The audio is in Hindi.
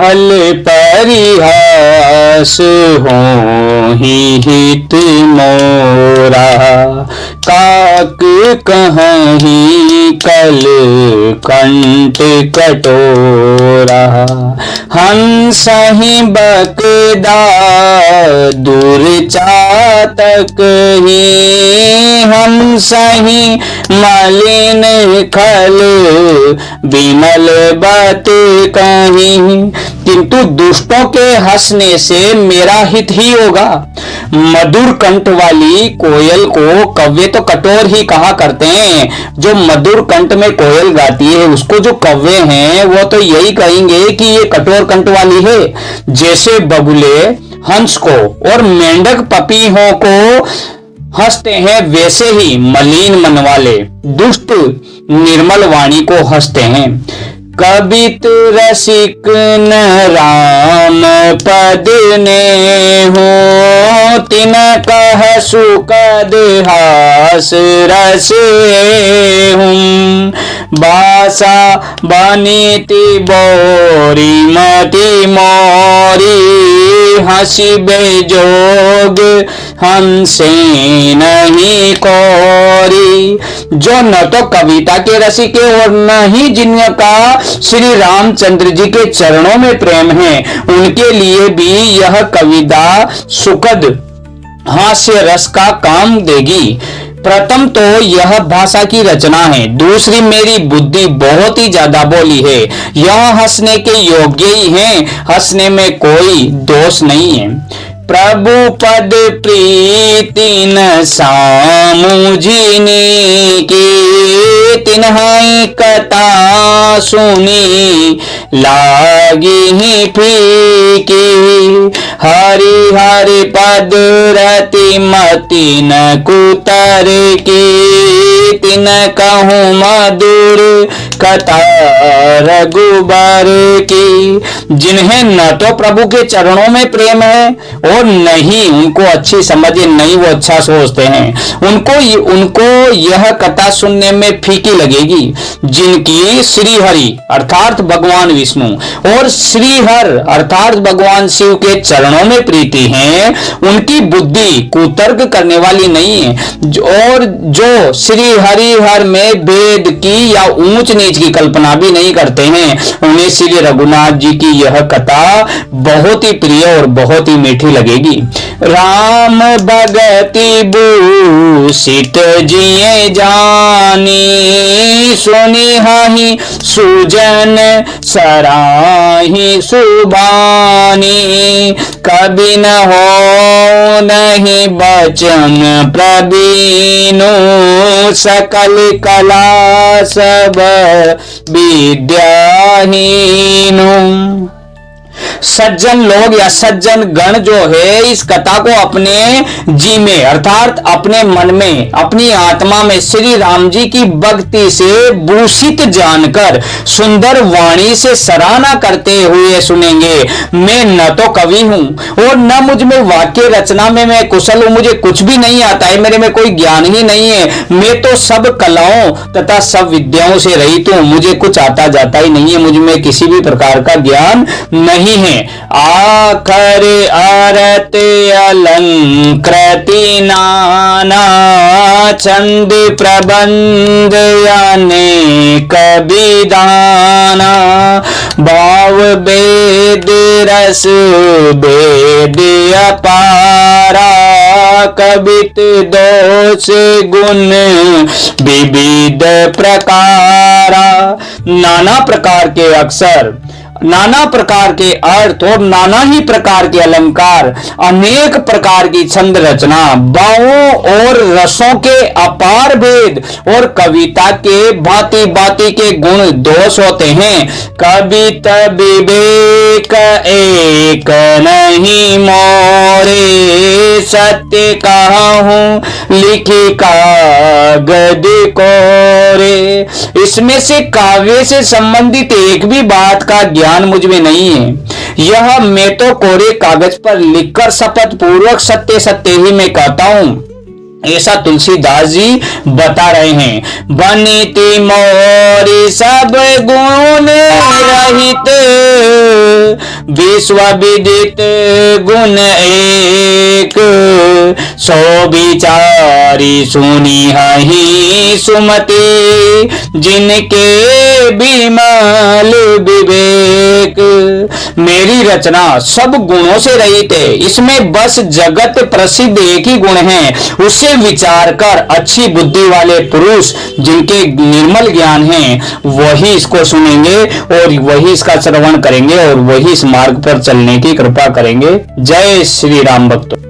खल परिहास होहि हित मोरा। काक कहहि कल कंठ कटोरा। हंसहि बकदा दुर्चातक ही। हंसहि मलिन खल विमल बत कहीं। किंतु दुष्टों के हंसने से मेरा हित ही होगा। मधुर कंठ वाली कोयल को कव्वे तो कठोर ही कहा करते हैं। जो मधुर कंठ में कोयल गाती है उसको जो कव्वे हैं वो तो यही कहेंगे कि ये कठोर कंठ वाली है। जैसे बगुले हंस को और मेंढक पपीहों को हंसते हैं, वैसे ही मलिन मन वाले दुष्ट निर्मल वाणी को हंसते हैं। कबित रसिक न राम पद ने हो। तिन कह सुकद हास रसे हूँ। बासा बनीति बोरी मति मोरी। हंसी बेजोग हंसे नहीं कोरी। जो न तो कविता के रसिक है और न ही जिनका श्री रामचंद्र जी के चरणों में प्रेम है, उनके लिए भी यह कविता सुखद हास्य रस का काम देगी। प्रथम तो यह भाषा की रचना है, दूसरी मेरी बुद्धि बहुत ही ज्यादा बोली है। यह हंसने के योग्य ही है, हंसने में कोई दोष नहीं है। प्रभु पद प्रीति न सामुझिनी की। तिन्हाई कथा सुनी लागी ही फीकी। हरि हरि पद रति मति न कुतर की। तिन कहूँ मधुर कथा रघुबर की। जिन्हें न तो प्रभु के चरणों में प्रेम है और नहीं उनको अच्छी समझ, नहीं वो अच्छा सोचते हैं, उनको यह कथा सुनने में फीकी लगेगी। जिनकी श्री हरि अर्थात भगवान विष्णु और श्री हर अर्थात भगवान शिव के चरणों में प्रीति है, उनकी बुद्धि कुतर्क करने वाली नहीं है। और जो श्री हरि हर में भेद की या ऊंच नीच की कल्पना भी नहीं करते हैं, उन्हें श्री रघुनाथ जी की यह कथा बहुत ही प्रिय और बहुत ही मीठी लगेगी। राम भगति भूषित जिये जानी। सुनी हाहि सुजन सराहि सुबानी। कभी न हो नहीं बचन प्रवीणु। सकल कला सब विद्याहीनु। सज्जन लोग या सज्जन गण जो है इस कथा को अपने जी में अर्थात अपने मन में, अपनी आत्मा में श्री राम जी की भक्ति से भूषित जानकर सुंदर वाणी से सराहना करते हुए सुनेंगे। मैं न तो कवि हूं और न मुझ में वाक्य रचना में मैं कुशल हूं, मुझे कुछ भी नहीं आता है, मेरे में कोई ज्ञान ही नहीं है। मैं तो सब कलाओं तथा सब विद्याओं से रहित हूं, मुझे कुछ आता जाता ही नहीं है, मुझ में किसी भी प्रकार का ज्ञान नहीं है। आखर आरत अलंकृति नाना। छंद प्रबंध अनेक विधाना। भाव वेद रस वेद अपारा। कवित दोष गुण विविध प्रकारा। नाना प्रकार के अक्षर, नाना प्रकार के अर्थ और नाना ही प्रकार के अलंकार, अनेक प्रकार की छंद रचना, भावों और रसों के अपार भेद और कविता के भांति भांति के गुण दोष होते हैं। कविता विवेक एक नहीं मोरे। सत्य कहूँ लिखी कागज कोरे। इसमें से काव्य से संबंधित एक भी बात का ज्ञान मुझ में नहीं है। यह मैं तो कोरे कागज पर लिखकर शपथ पूर्वक सत्य सत्य ही मैं कहता हूं। ऐसा तुलसीदास जी बता रहे हैं। बनिति मोरी सब गुण रहित, विश्व विदित गुण एक, सो विचारी सुनी हहि सुमति, जिनके विमल विवेक। मेरी रचना सब गुणों से रहित है, इसमें बस जगत प्रसिद्ध एक ही गुण है, उससे विचार कर अच्छी बुद्धि वाले पुरुष जिनके निर्मल ज्ञान है वही इसको सुनेंगे और वही इसका श्रवण करेंगे और वही इस मार्ग पर चलने की कृपा करेंगे। जय श्री राम भक्तों।